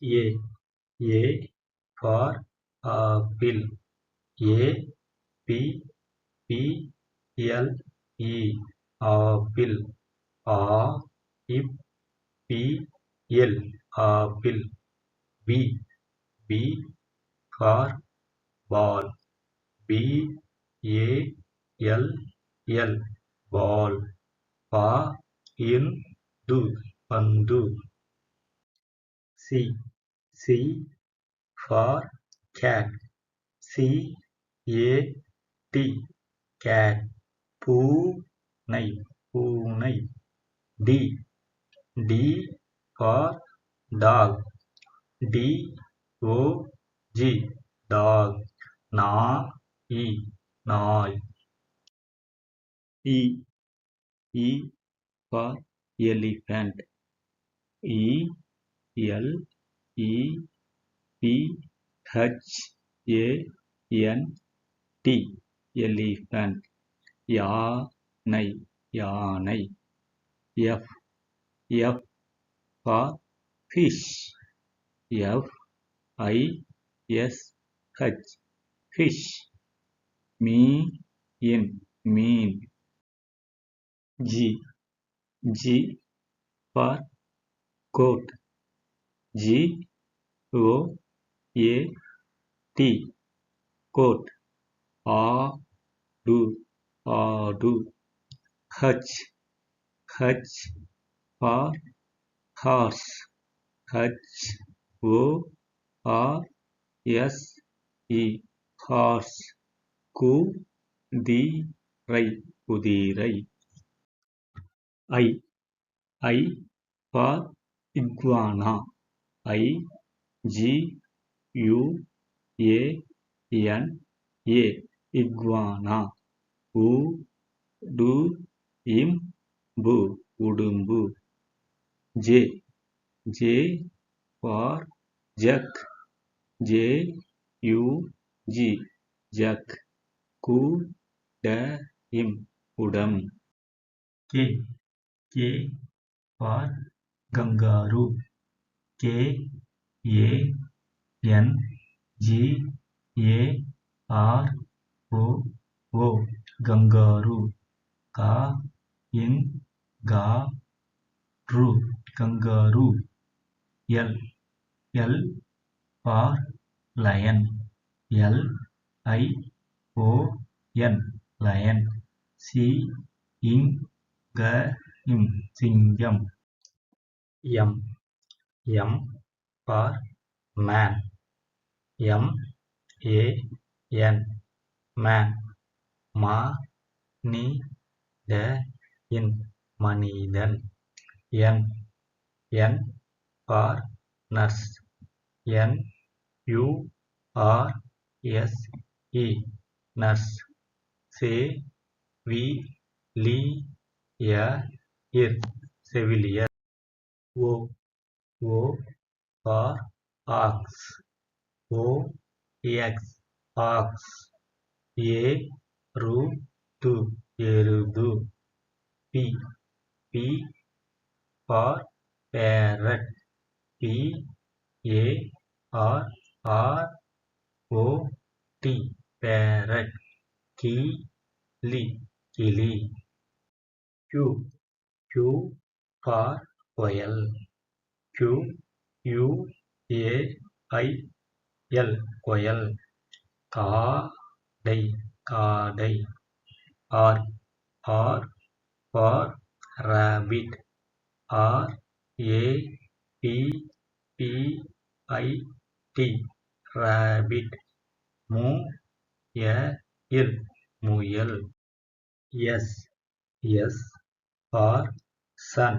A. A for apple. A P P L E apple. A P P L apple. B B for ball. B A L L ball. Pa in do pandu. C C for cat. C A T cat. பூனை பூனை. D D for dog. D O G dog. நாய் நாய். E E for elephant. E L E P H A N T elephant. யானை யானை. F F for fish. F I S H fish. Mean mean. G G for goat. G O A T goat. ஆடு ஆடு. H H for horse. H O R S E horse. குதிரை குதிரை. I I for iguana. I G U A N A iguana. உடும்பு உடும்பு. J J for jug. J U G jug. குடம் குடம். K K for kangaroo. K A N G A R O O kangaroo. Ka in ga ru kangaroo. L L for lion. L I O N lion. சிங்கம் சிங்கம். M M for man. M A N man. மனிதன் மனிதன். N N for nurse. N U R S E nurse. செவிலியர் செவிலியர். O O for ox. O X ox. எருது எருது. P P for parrot. P A R R O T parrot. கிளி கிளி. Q Q for coil. Q U A I L coil. காடை காடை. R R for rabbit. R A B B I T rabbit. முயல் முயல். S S for sun.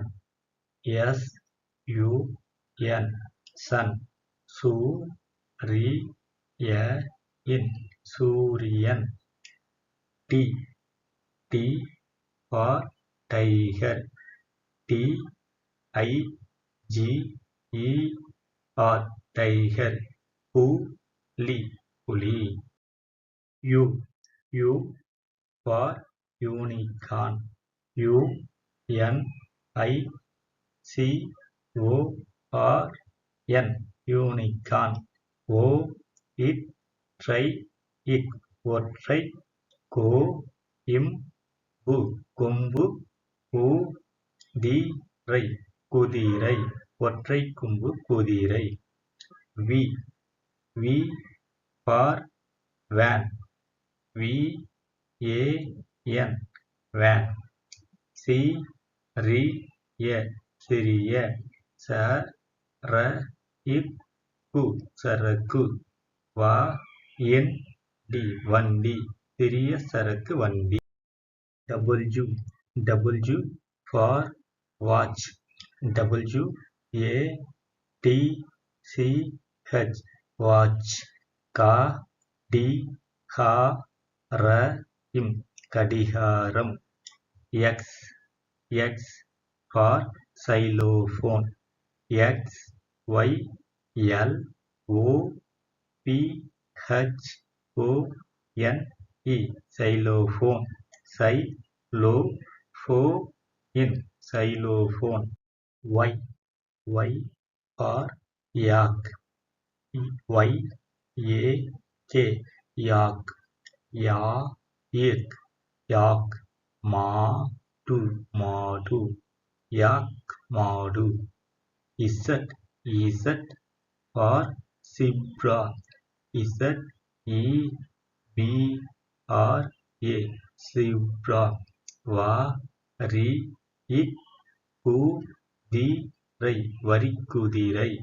S U N sun. சூரியன் சூரியன். T T for tiger. T I G E R tiger. புலி புலி. U U for unicorn. U N I C O R N unicorn. Oh it try it ஒற்றை. கோ இம்பு கொம்பு. குதிரை குதிரை ஒற்றை கொம்பு குதிரை. V V for van. VAN van. சிறிய சிறிய. சரக்கு சரக்கு. வண்டி வண்டி சிறிய சரக்கு வண்டி. W for watch. WATCH watch. கடிகாரம். X for xylophone. xylophone xylophone. Y for yak. yak yak. மாடு yak மாடு. Z for zebra. zebra. வரிக்குதிரை வரிக்குதிரை.